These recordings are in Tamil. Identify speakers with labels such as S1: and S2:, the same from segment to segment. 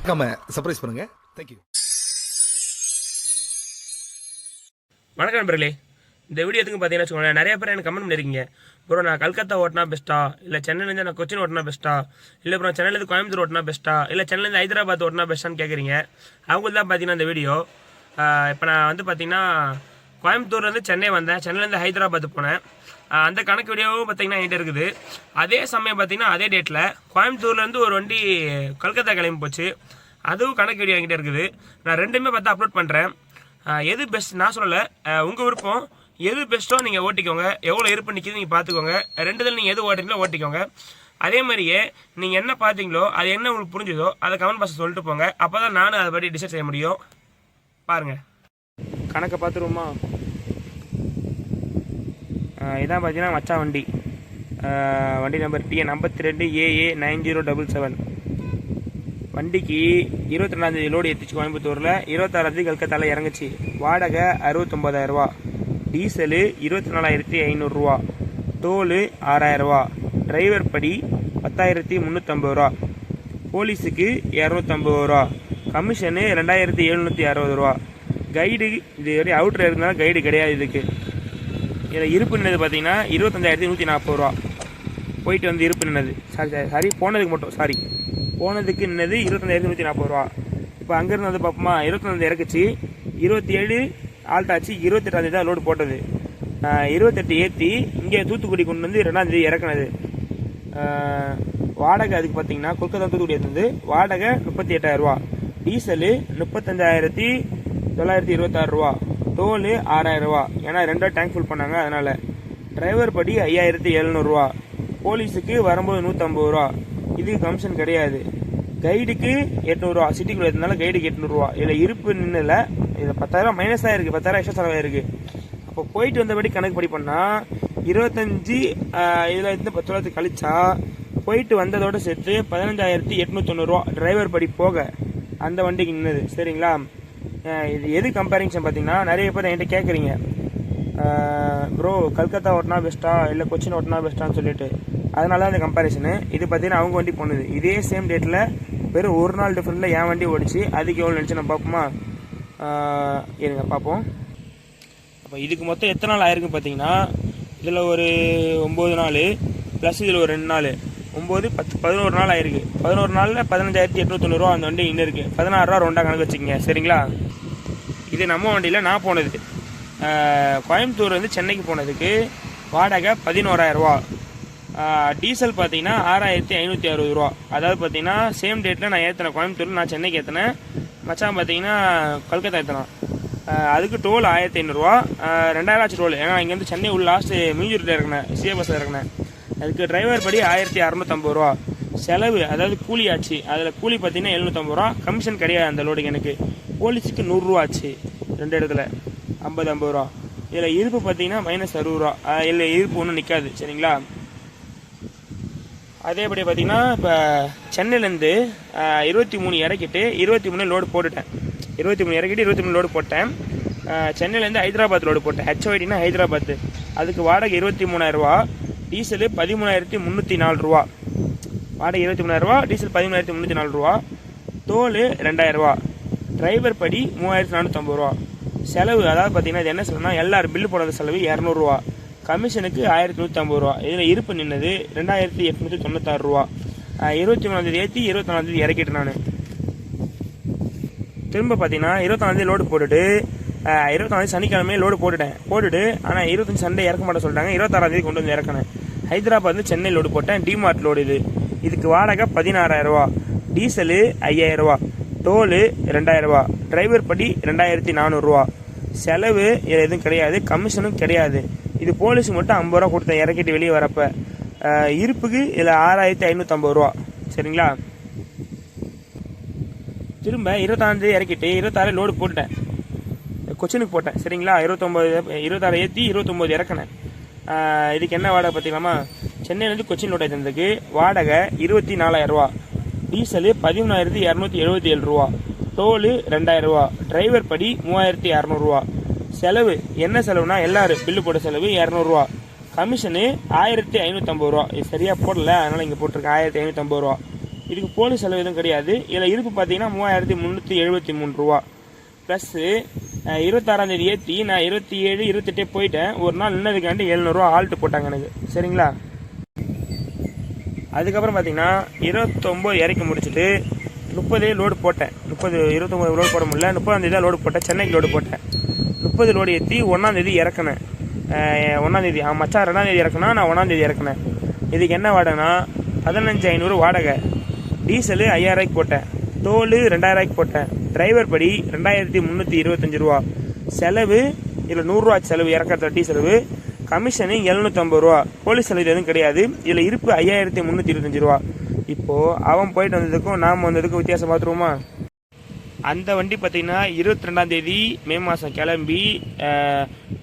S1: சர்ப்ரைஸ் பண்ணுங்க. தேங்க்யூ.
S2: வணக்கம் நண்பர்களே. இந்த வீடியோ எதுக்கு பார்த்தீங்கன்னா வச்சுக்கோங்களேன், நிறைய பேர் எனக்கு கமெண்ட் பண்ணியிருக்கீங்க, ப்ரோ நான் கல்கத்தா ஓட்டினா பெஸ்ட்டா, இல்லை சென்னையிலேருந்து நான் கொச்சின் ஓட்டினா பெஸ்ட்டா, இல்லை ப்ரோ சென்னையிலேருந்து கோயம்புத்தூர் ஓட்டினா பெஸ்ட்டா, இல்லை சென்னையிலேருந்து ஹைதராபாத் ஓட்டினா பெஸ்ட்டான்னு கேட்குறீங்க. அவங்களுக்கு தான் பார்த்தீங்கன்னா இந்த வீடியோ. இப்போ நான் வந்து பார்த்தீங்கன்னா கோயம்புத்தூர்லேருந்து சென்னை வந்தேன், சென்னையிலேருந்து ஹைதராபாத் போனேன். அந்த கணக்கு வீடியோவும் பார்த்தீங்கன்னா என்கிட்ட இருக்குது. அதே சமயம் பார்த்தீங்கன்னா அதே டேட்டில் கோயம்புத்தூர்லேருந்து ஒரு வண்டி கல்கத்தா கிளம்பி போச்சு, அதுவும் கணக்கு வீடியோ என்கிட்ட இருக்குது. நான் ரெண்டுமே பார்த்து அப்லோட் பண்ணுறேன். எது பெஸ்ட் நான் சொல்லலை, உங்கள் விருப்பம். எது பெஸ்ட்டோ நீங்கள் ஓட்டிக்கோங்க, எவ்வளோ இருப்பு நிற்கிது நீங்கள் பார்த்துக்கோங்க. ரெண்டுதில் நீங்கள் எது ஓட்டுறீங்களோ ஓட்டிக்கோங்க. அதே மாதிரியே நீங்கள் என்ன பார்த்தீங்களோ அது என்ன உங்களுக்கு புரிஞ்சுதோ அதை கமெண்ட் பாக்ஸில் சொல்லிட்டு போங்க. அப்போ தான் நானும் அதை பற்றி டிசைட் செய்ய முடியும். பாருங்கள், கணக்கை பார்த்துருவோமா? இதான் பார்த்தீங்கன்னா மச்சா வண்டி. வண்டி நம்பர் TN 52 AA 9077. வண்டிக்கு 22ஆந்தேதி லோடு ஏற்றிச்சு கோயம்புத்தூரில், 26ஆந்தேதி கல்கத்தாவில் இறங்குச்சு. வாடகை 69,000 ரூபா, டீசலு 24,500 ரூபா, டோலு 6,000 ரூபா, டிரைவர் படி 10,350 ரூபா, போலீஸுக்கு 250 ரூபா, கமிஷனு 2,760 ரூபா. கைடு இது வரை அவுட்ரு இருந்தாலும் கைடு கிடையாது இதுக்கு. இதில் இருப்பு நின்னது பார்த்தீங்கன்னா 25,140 ரூபா. போயிட்டு வந்து இருப்பு நின்னது சாரி போனதுக்கு மட்டும் போனதுக்கு நின்னது 25,140 ரூபா. இப்போ அங்கேருந்து வந்து பார்ப்போமா, 21 இறக்குச்சு, 27 ஆல்ட் ஆச்சு, 28ஆந்தேதி தான் லோடு போட்டது. 28 ஏற்றி இங்கே தூத்துக்குடி கொண்டு வந்து 2ஆந்தேதி இறக்குனது. வாடகை அதுக்கு பார்த்தீங்கன்னா கொல்கத்தா தூத்துக்குடி ஏற்றுனது. வாடகை 38,000 ரூபா, டீசலு 35,926 ரூபா, டோலு 6,000 ரூபா. ஏன்னா 2 டேங்க் ஃபுல் பண்ணாங்க அதனால். டிரைவர் படி 5,700 ரூபா, போலீஸுக்கு வரும்போது 150 ரூபா. இதுக்கு கமிஷன் கிடையாது. கைடுக்கு 800 ரூபா, சிட்டிக்குள்ள இருந்தாலும் கைடுக்கு 800 ரூபா. இதில் இருப்பு நின்றுல, இதில் 10,000 மைனஸ் தான் இருக்குது, 10,000 எக்ஸ்ட்ரா செலவாயிருக்கு. அப்போ போயிட்டு வந்தபடி கணக்கு படி பண்ணால் 25 இதில் இருந்து 10,000 கழிச்சா போயிட்டு வந்ததோடு சேர்த்து 15,890 ரூபா டிரைவர் படி போக அந்த வண்டிக்கு நின்னது. சரிங்களா? இது எது கம்பேரிசன் பார்த்தீங்கன்னா, நிறைய பேர் என்கிட்ட கேட்குறீங்க, ப்ரோ கல்கத்தா ஓட்டினா பெஸ்ட்டா இல்லை கொச்சின் ஓட்டினா பெஸ்ட்டான்னு சொல்லிட்டு. அதனால தான் அந்த கம்பேரிசனு. இது பார்த்தீங்கன்னா அவங்க வண்டி போனது இதே சேம் டேட்டில் வெறும் ஒரு நாள் டிஃப்ரெண்ட்டில் என் வண்டி ஓடிச்சு. அதுக்கு எவ்வளோ நினச்சி நம்ம பார்ப்போமா? இருங்க பார்ப்போம். அப்போ இதுக்கு மொத்தம் எத்தனை நாள் ஆயிருக்கு பார்த்தீங்கன்னா, இதில் ஒரு 9 நாள் ப்ளஸ் இதில் ஒரு 2 நாள், 9, 10, 11 நாள் ஆயிருக்கு. 11 நாளில் 15,890 ரூபா அந்த வண்டி இன்னும் இருக்குது. 16 ரூபா ரெண்டாக கணக்கு வச்சுக்கோங்க. சரிங்களா? இது நம்ம வண்டியில் நான் போனது. கோயம்புத்தூர் வந்து சென்னைக்கு போனதுக்கு வாடகை 11,000 ரூபா, டீசல் பார்த்தீங்கன்னா 6,560 ரூபா. அதாவது பார்த்தீங்கன்னா சேம் டேட்டில் நான் ஏற்றினேன் கோயம்புத்தூரில், நான் சென்னைக்கு ஏற்றினேன். மச்சான் பார்த்தீங்கன்னா கல்கத்தா ஏற்றினான். அதுக்கு டோல் 1,500 ரூபா, 2,000 ஆச்சு டோல். ஏன்னா இங்கேருந்து சென்னை உள்ள லாஸ்ட்டு மீஞ்சூரில் இறங்கினேன், சிஎபஸில் இறங்கினேன். அதுக்கு டிரைவர் படி 1,650 ரூபா. செலவு அதாவது கூலி ஆச்சு. அதில் கூலி பார்த்தீங்கன்னா 750 ரூபா, கமிஷன் கிடையாது அந்த லோடுக்கு. எனக்கு போலீஸுக்கு 100 ரூபா ஆச்சு, 2 இடத்துல 50 ரூபா. இதில் இருப்பு பார்த்தீங்கன்னா -60 ரூபா. இல்லை இருப்பு ஒன்றும் நிற்காது. சரிங்களா? அதேபடி பார்த்தீங்கன்னா இப்போ சென்னையிலேருந்து 23 இறக்கிட்டு 23 லோடு போட்டுட்டேன். 23 இறக்கிட்டு 23 லோடு போட்டேன். சென்னையிலேருந்து ஹைதராபாத் லோடு போட்டேன். HYDனா ஹைதராபாத். அதுக்கு வாடகை 23,000 ரூபா, டீசலு 13,304 ரூபா. வாடகை 23,000 ரூபா, டீசல் 13,304 ரூபா, டோலு 2,000 ரூபா, டிரைவர் படி 3,450 ரூபா. செலவு அதாவது பார்த்தீங்கன்னா இது என்ன செலவுனா, எல்லாரும் பில்லு போடுற செலவு 200 ரூபா, கமிஷனுக்கு 1,150 ரூபா. இதில் இருப்பு நின்னது 2,896 ரூபா. 23ஆந்தேதி ஏற்றி 24ஆந்தேதி இறக்கிட்டு நான் திரும்ப பார்த்தீங்கன்னா 24ஆந்தேதி லோடு போட்டுட்டு 24ஆந்தேதி சனிக்கிழமையே லோடு போட்டுட்டு ஆனால் 25 சண்டே இறக்க மாட்டேன் சொல்லிட்டாங்க. 26ஆந்தேதி கொண்டு வந்து இறக்கினேன். ஹைதராபாத் சென்னை லோடு போட்டேன், டிமார்ட் லோடு இது. இதுக்கு வாடகை 16,000 ரூபா, டீசலு 5,000 ரூபா, டோலு 2,000 ரூபா, டிரைவர் படி 2,400 ரூபா. செலவு இதில் எதுவும் கிடையாது, கமிஷனும் கிடையாது. இது போலீஸு மட்டும் 50 ரூபா கொடுத்தேன் இறக்கிட்டு வெளியே வரப்போ. இருப்புக்கு இதில் 6,550 ரூபா. சரிங்களா? திரும்ப 26ஆந்தேதி இறக்கிட்டு 26 லோடு போட்டுட்டேன், கொச்சினுக்கு போட்டேன். சரிங்களா? 26 ஏற்றி 29 இறக்கினேன். இதுக்கு என்ன வாடகை பார்த்தீங்களாமா, சென்னையிலேருந்து கொச்சின் லோடு ஏற்றினதுக்கு வாடகை 24,000 ரூபா, டீசலு 13,277 ரூபா, டோலு 2,000 ரூபா, டிரைவர் படி 3,600 ரூபா. செலவு என்ன செலவுனா எல்லாரும் பில்லு போட்ட செலவு 200 ரூபா, கமிஷனு 1,550 ரூபா. இது சரியாக போடல, அதனால் இங்கே போட்டிருக்கேன் 1,550 ரூபா. இதுக்கு போலீஸ் செலவு எதுவும் கிடையாது. இதில் இருப்பு பார்த்தீங்கன்னா 3373 ரூபா ப்ளஸ்ஸு 26ஆம் தேதி ஏற்றி நான் 27 28 போயிட்டேன். ஒரு நாள் நின்னதுக்காண்டி 700 ரூபா ஆல்ட்டு போட்டாங்க எனக்கு. சரிங்களா? அதுக்கப்புறம் பார்த்தீங்கன்னா 29 இறக்கி முடிச்சுட்டு 30 லோடு போட்டேன். 29 லோடு போட முடியல. 30ஆம் தேதி தான் லோடு போட்டேன். சென்னைக்கு லோடு போட்டேன். 30 லோடு ஏற்றி 1ஆம் தேதி இறக்குனேன். 1ஆம் தேதி மச்சான் 2ஆம் தேதி இறக்குனா நான் 1ஆம் தேதி இறக்குனேன். இதுக்கு என்ன வாடகைனா 15500 வாடகை, டீசலு 5000 போட்டேன், டோலு 2000 போட்டேன், டிரைவர் படி 2325 ரூபா, செலவு இதில் 100 ரூபா செலவு, இறக்கத்துல டீ செலவு, கமிஷனு 750 ரூபா, போலீஸ் செலவு எதுவும் கிடையாது. இதில் இருப்பு 5325 ரூபா. இப்போது அவன் போயிட்டு வந்ததுக்கும் நாம் வந்ததுக்கும் வித்தியாசம் பார்த்துருவோமா? அந்த வண்டி பார்த்திங்கன்னா 22ஆம் தேதி மே மாதம் கிளம்பி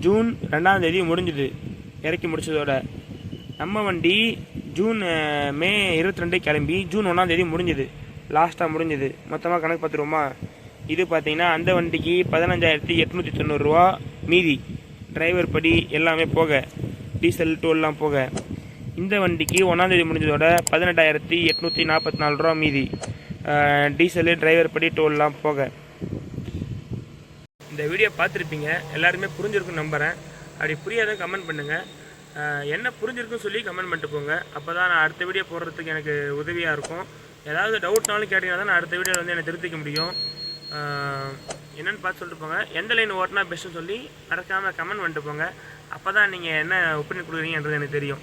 S2: ஜூன் 2ஆம் தேதி முடிஞ்சுது இறக்கி முடிச்சதோட. நம்ம வண்டி மே 22 கிளம்பி ஜூன் 1ஆம் தேதி முடிஞ்சுது, லாஸ்ட்டாக முடிஞ்சுது. மொத்தமாக கணக்கு பார்த்துருவோமா? இது பார்த்திங்கன்னா அந்த வண்டிக்கு 15890 ரூபா மீதி, டிரைவர் படி எல்லாமே போக, டீசல் டோல்லாம் போக. இந்த வண்டிக்கு 1ஆம் தேதி முடிஞ்சதோட 18844 ரூபா மீதி, டீசலு டிரைவர் படி டோல்லாம் போக. இந்த வீடியோ பார்த்துருப்பீங்க, எல்லாருமே புரிஞ்சிருக்குன்னு நம்புகிறேன். அப்படி புரியாத கமெண்ட் பண்ணுங்கள். என்ன புரிஞ்சிருக்குன்னு சொல்லி கமெண்ட் பண்ணிட்டு போங்க. அப்போ தான் நான் அடுத்த வீடியோ போடுறதுக்கு எனக்கு உதவியாக இருக்கும். ஏதாவது டவுட்னாலும் கேட்டிங்கன்னா தான் நான் அடுத்த வீடியோவில் வந்து என்னை திருத்திக்க முடியும். என்னென்னு பார்த்து சொல்லிட்டு போங்க. எந்த லைன் ஓட்டினா பெஸ்ட்டுன்னு சொல்லி மறக்காமல் கமெண்ட் பண்ணிட்டு போங்க. அப்போ தான் நீங்கள் என்ன ஒப்பீனியன் கொடுக்குறீங்கன்றது எனக்கு தெரியும்.